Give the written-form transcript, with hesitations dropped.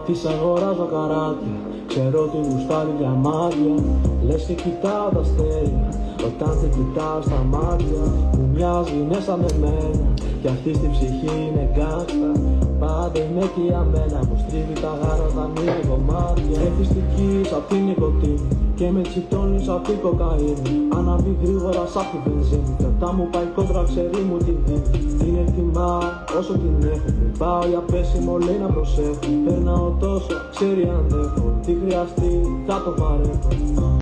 Της αγοράζω καράτια, ξέρω ότι γουστάρει διαμάντια. Λες και κοιτάω τα αστέρια, όταν σε κοιτάω στα μάτια. Μου μοιάζει είναι σαν εμένα, κι αυτή στη ψυχή είναι γκάστα. Πάντα είναι και για μένα, μου στρίβει τα γάρα όταν είναι κομμάτια. Εθιστικής απ' την νοικοτήνη και με τσιτώνεις απ' την κοκαίνη. Αναβεί γρήγορα σαν τη βενζίνη, κι όταν μου πάει κόντρα ξέρει μου τη δίνει. Την εκτιμάω όσο την έχω, πριν πάω για πέσιμο λέει να προσέχω. Περνάω τόσο, ξέρει αν έχω, τι χρειαστεί θα το παρέχω.